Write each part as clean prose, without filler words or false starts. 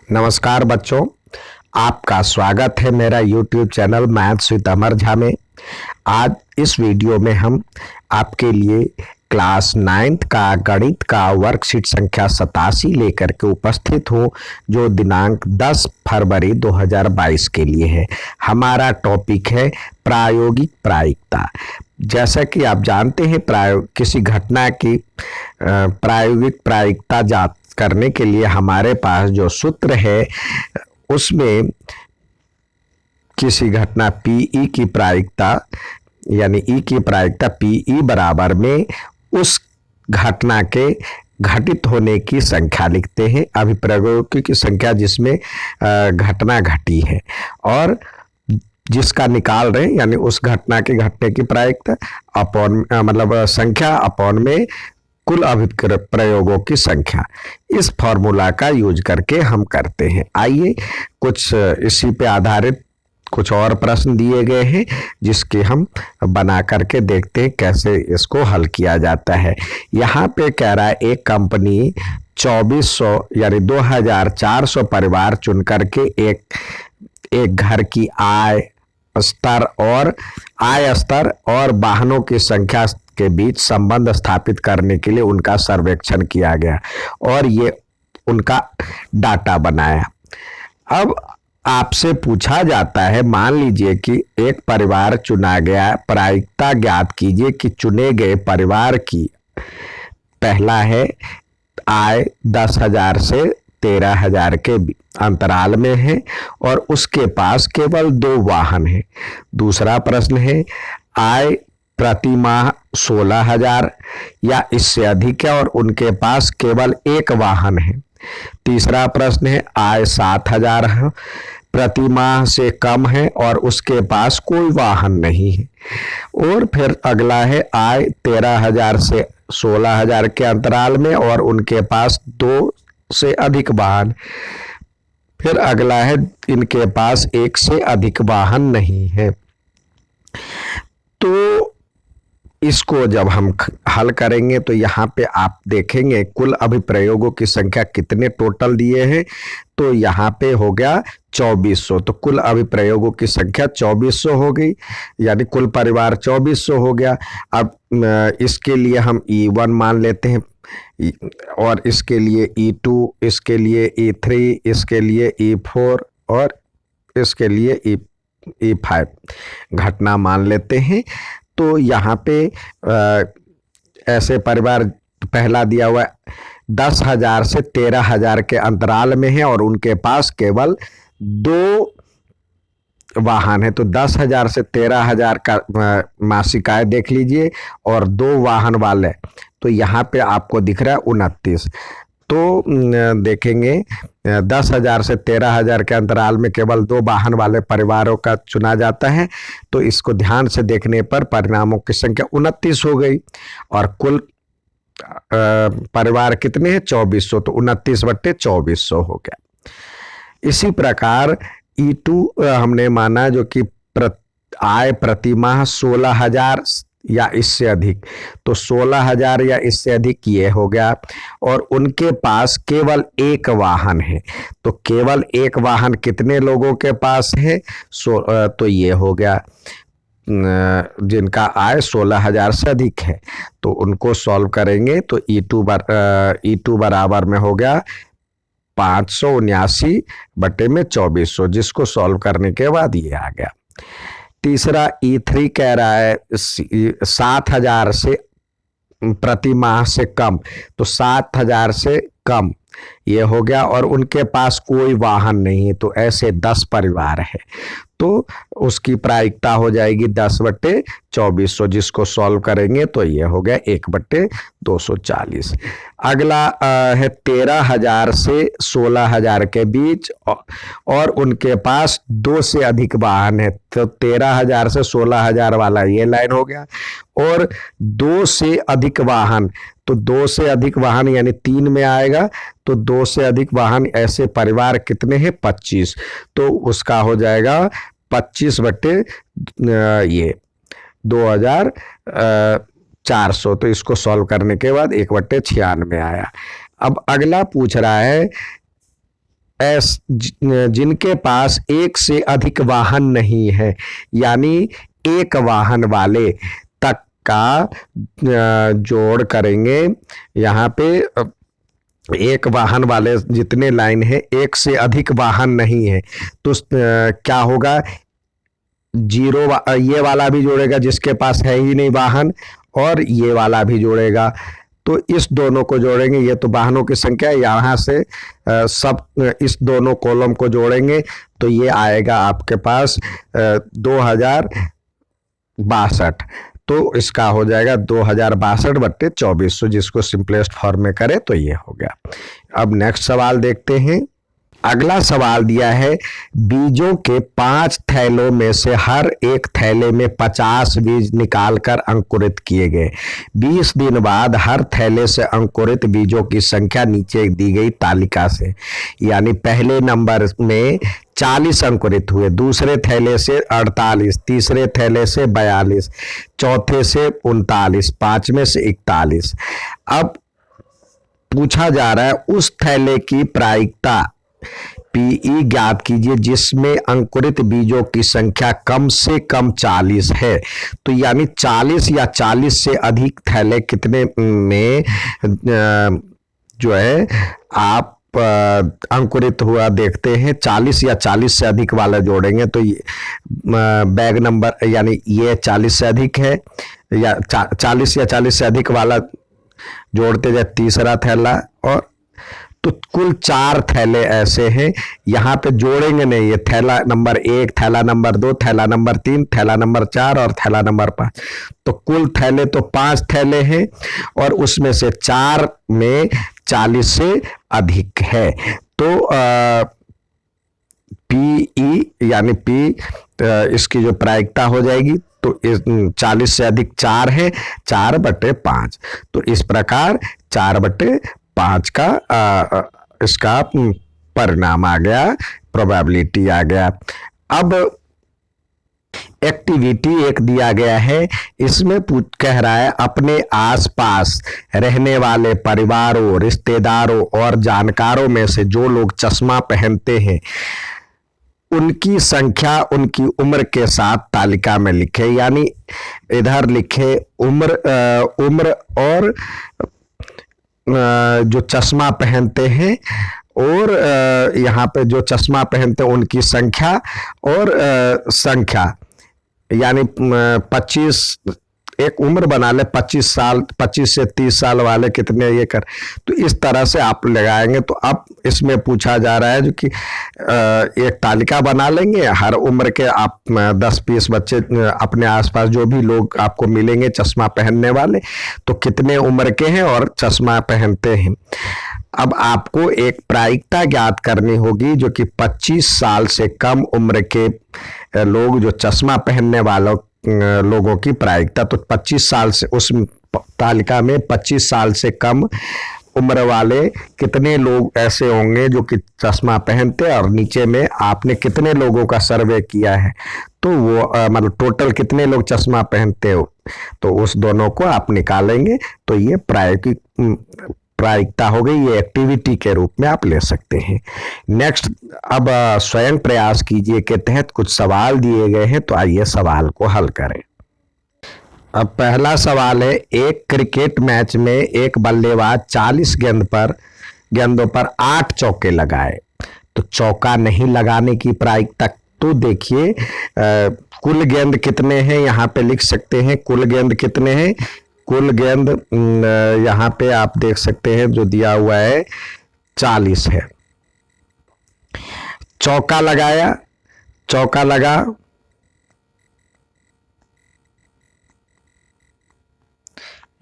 नमस्कार बच्चों, आपका स्वागत है मेरा YouTube चैनल मैथ्स विद अमर झा में। आज इस वीडियो में हम आपके लिए क्लास 9th का गणित का वर्कशीट संख्या 87 लेकर के उपस्थित हूँ, जो दिनांक 10 फरवरी 2022 के लिए है। हमारा टॉपिक है प्रायोगिक प्रायिकता। जैसा कि आप जानते हैं, किसी घटना की प्रायोगिक प्रायिकता जांच करने के लिए हमारे पास जो सूत्र है उसमें किसी घटना पीई की प्रायिकता यानी ई की प्रायिकता पीई बराबर में उस घटना के घटित होने की संख्या लिखते हैं, अभिप्रयोगों की संख्या जिसमें घटना घटी है, और जिसका निकाल रहे हैं यानी उस घटना के घटने की प्रायिकता अपॉन मतलब संख्या अपॉन में कुल अभिप्रयोगों की संख्या। इस फॉर्मूला का यूज करके हम करते हैं। आइए कुछ इसी पे आधारित कुछ और प्रश्न दिए गए हैं जिसके हम बना करके देखते हैं कैसे इसको हल किया जाता है। यहाँ पे कह रहा है एक कंपनी 2400 यानी 2400 परिवार चुन करके एक घर की आय स्तर और वाहनों की संख्या के बीच संबंध स्थापित करने के लिए उनका सर्वेक्षण किया गया और ये उनका डाटा बनाया। अब आपसे पूछा जाता है, मान लीजिए कि एक परिवार चुना गया, प्रायिकता ज्ञात कीजिए कि चुने गए परिवार की पहला है आय 10,000 से 13,000 के अंतराल में है और उसके पास केवल 2 वाहन है। दूसरा प्रश्न है आय प्रति माह 16,000 या इससे अधिक है और उनके पास केवल 1 वाहन है। तीसरा प्रश्न है आय 7,000 है, प्रति माह से कम है और उसके पास कोई वाहन नहीं है। और फिर अगला है आय 13,000 से 16,000 के अंतराल में और उनके पास 2 से अधिक वाहन। फिर अगला है इनके पास 1 से अधिक वाहन नहीं है। तो इसको जब हम हल करेंगे तो यहाँ पे आप देखेंगे कुल अभिप्रयोगों की संख्या कितने टोटल दिए हैं, तो यहाँ पे हो गया 2400। तो कुल अभिप्रयोगों की संख्या 2400 हो गई, यानी कुल परिवार 2400 हो गया। अब इसके लिए हम E1 मान लेते हैं और इसके लिए E2, इसके लिए E3, इसके लिए E4 और इसके लिए E5 घटना मान लेते हैं। तो यहाँ पे ऐसे परिवार पहला दिया हुआ 10,000 से 13,000 के अंतराल में है और उनके पास केवल 2 वाहन है। तो 10,000 से 13,000 का मासिक आय देख लीजिए और 2 वाहन वाले, तो यहाँ पे आपको दिख रहा है 29। तो देखेंगे 10,000 से 13,000 के अंतराल में केवल 2 वाहन वाले परिवारों का चुना जाता है। तो इसको ध्यान से देखने पर परिणामों की संख्या 29 हो गई और कुल परिवार कितने हैं 2400, तो 29/2400 हो गया। इसी प्रकार E2 हमने माना जो कि आय प्रति माह 16,000 या इससे अधिक, तो 16,000 या इससे अधिक ये हो गया और उनके पास केवल 1 वाहन है। तो केवल 1 वाहन कितने लोगों के पास है, तो ये हो गया जिनका आय 16,000 से अधिक है। तो उनको सॉल्व करेंगे तो E2 बराबर में हो गया 579/2400, जिसको सॉल्व करने के बाद ये आ गया। तीसरा E3 कह रहा है 7,000 से प्रति माह से कम, तो 7,000 से कम ये हो गया और उनके पास कोई वाहन नहीं है। तो ऐसे 10 परिवार है, तो उसकी प्रायिकता हो जाएगी 10/2400, जिसको सॉल्व करेंगे तो ये हो गया 1/240। अगला है 13,000 से 16,000 के बीच और उनके पास 2 से अधिक वाहन है। तो 13,000 से 16,000 वाला ये लाइन हो गया और 2 से अधिक वाहन, तो 2 से अधिक वाहन यानी 3 में आएगा। तो 2 से अधिक वाहन ऐसे परिवार कितने हैं 25, तो उसका हो जाएगा 25/2400। तो इसको सॉल्व करने के बाद 1/96 आया। अब अगला पूछ रहा है जिनके पास एक से अधिक वाहन नहीं है, यानी एक वाहन वाले तक का जोड़ करेंगे। यहाँ पे एक वाहन वाले जितने लाइन है, एक से अधिक वाहन नहीं है, तो क्या होगा, जीरो ये वाला भी जोड़ेगा जिसके पास है ही नहीं वाहन, और ये वाला भी जोड़ेगा। तो इस दोनों को जोड़ेंगे, ये तो वाहनों की संख्या है, यहाँ से सब इस दोनों कॉलम को जोड़ेंगे तो ये आएगा आपके पास 2062। तो इसका हो जाएगा 2062/2400, जिसको सिंपलेस्ट फॉर्म में करें तो ये हो गया। अब नेक्स्ट सवाल देखते हैं। अगला सवाल दिया है, बीजों के 5 थैलों में से हर एक थैले में 50 बीज निकालकर अंकुरित किए गए। 20 दिन बाद हर थैले से अंकुरित बीजों की संख्या नीचे दी गई तालिका से, यानी पहले नंबर में 40 अंकुरित हुए, दूसरे थैले से 48, तीसरे थैले से 42, चौथे से 39, पांचवें से 41। अब पूछा जा रहा है उस थैले की प्रायिकता पीई ज्ञात कीजिए जिसमें अंकुरित बीजों की संख्या कम से कम 40 है। तो यानी 40 या 40 से अधिक थैले कितने में जो है आप अंकुरित हुआ देखते हैं। 40 या 40 से अधिक वाला जोड़ेंगे तो ये बैग नंबर, यानी ये 40 से अधिक है, या 40 या 40 से अधिक वाला जोड़ते जाए तीसरा थैला, और तो कुल 4 थैले ऐसे हैं। यहाँ पे जोड़ेंगे नहीं, ये थैला नंबर 1, थैला नंबर 2, थैला नंबर 3, थैला नंबर 4 और थैला नंबर 5। तो कुल थैले तो 5 थैले हैं, और उसमें से 4 में 40 से अधिक है। तो पीई यानी पी इसकी जो प्रायिकता हो जाएगी, तो 40 से अधिक 4 है, 4/5। तो इस प्रकार 4/5 का इसका परिणाम आ गया, प्रोबेबिलिटी आ गया। अब एक्टिविटी एक दिया गया है, इसमें कह रहा है अपने आसपास रहने वाले परिवारों, रिश्तेदारों और जानकारों में से जो लोग चश्मा पहनते हैं उनकी संख्या उनकी उम्र के साथ तालिका में लिखे। यानी इधर लिखे उम्र और जो चश्मा पहनते हैं, और यहाँ पे जो चश्मा पहनते हैं उनकी संख्या, और संख्या यानी 25, एक उम्र बना ले 25 साल, 25 से 30 साल वाले कितने ये कर, तो इस तरह से आप लगाएंगे। तो अब इसमें पूछा जा रहा है जो कि एक तालिका बना लेंगे, हर उम्र के आप 10-20 बच्चे अपने आसपास जो भी लोग आपको मिलेंगे चश्मा पहनने वाले, तो कितने उम्र के हैं और चश्मा पहनते हैं। अब आपको एक प्रायिकता ज्ञात करनी होगी जो कि 25 साल से कम उम्र के लोग जो चश्मा पहनने वालों लोगों की प्रायिकता। तो 25 साल से, उस तालिका में 25 साल से कम उम्र वाले कितने लोग ऐसे होंगे जो कि चश्मा पहनते हैं, और नीचे में आपने कितने लोगों का सर्वे किया है, तो वो मतलब टोटल कितने लोग चश्मा पहनते हो, तो उस दोनों को आप निकालेंगे। तो ये प्रायिकता हो गई, ये एक्टिविटी के रूप में आप ले सकते हैं। नेक्स्ट, अब स्वयं प्रयास कीजिए के तहत कुछ सवाल दिए गए हैं, तो आइए सवाल को हल करें। अब पहला सवाल है, एक क्रिकेट मैच में एक बल्लेबाज 40 गेंदों पर 8 चौके लगाए, तो चौका नहीं लगाने की प्रायिकता। तो देखिए कुल गेंद कितने हैं, यहाँ पे लिख सकते हैं कुल गेंद कितने हैं। कुल गेंद यहाँ पे आप देख सकते हैं जो दिया हुआ है 40 है। चौका लगाया, चौका लगा,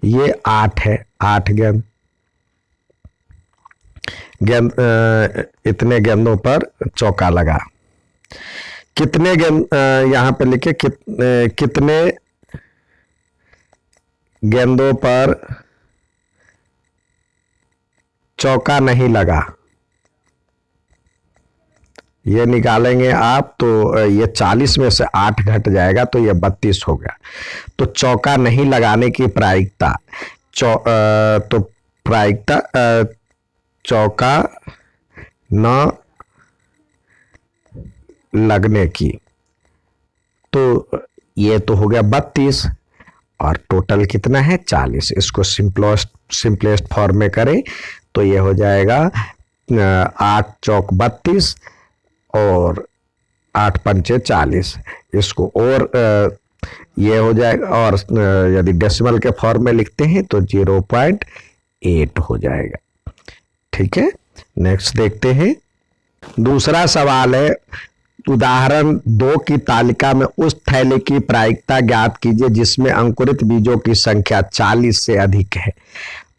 ये 8 है, 8 गेंद इतने गेंदों पर चौका लगा। कितने गेंद यहाँ पे लिखे कितने गेंदों पर चौका नहीं लगा, ये निकालेंगे आप, तो ये 40 में से 8 घट जाएगा, तो ये 32 हो गया। तो चौका नहीं लगाने की प्रायिकता, तो प्रायिकता चौका न लगने की। तो ये तो हो गया 32 और टोटल कितना है 40। इसको सिंपलेस्ट फॉर्म में करें तो ये हो जाएगा 8 चौक 32 और 8 पंचे 40। इसको और ये हो जाएगा, और यदि डेसिमल के फॉर्म में लिखते हैं तो 0.8 हो जाएगा। ठीक है, नेक्स्ट देखते हैं। दूसरा सवाल है, उदाहरण 2 की तालिका में उस थैले की प्रायिकता ज्ञात कीजिए जिसमें अंकुरित बीजों की संख्या 40 से अधिक है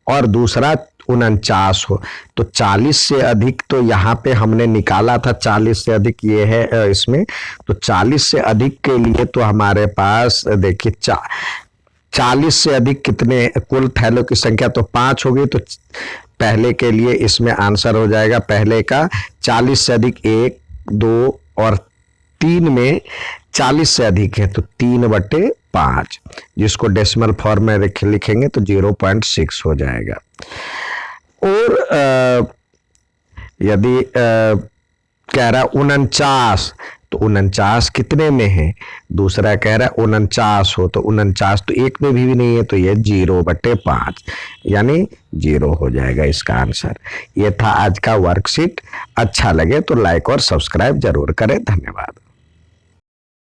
और दूसरा 49 हो। तो 40 से अधिक तो यहाँ पे हमने निकाला था, 40 से अधिक ये है इसमें। तो 40 से अधिक के लिए तो हमारे पास देखिए 40 से अधिक कितने कुल थैलों की संख्या तो 5 हो गई। तो पहले के लिए इसमें आंसर हो जाएगा पहले का 40 से अधिक 1, 2 और 3 में 40 से अधिक है तो 3/5, जिसको डेसिमल फॉर्म में लिखेंगे तो 0.6 हो जाएगा। और यदि कह रहा 49 तो 49 कितने में है, दूसरा कह रहा है 49 हो तो 49 तो एक में भी नहीं है तो ये 0/5 यानी 0 हो जाएगा इसका आंसर। ये था आज का वर्कशीट। अच्छा लगे तो लाइक और सब्सक्राइब जरूर करें। धन्यवाद।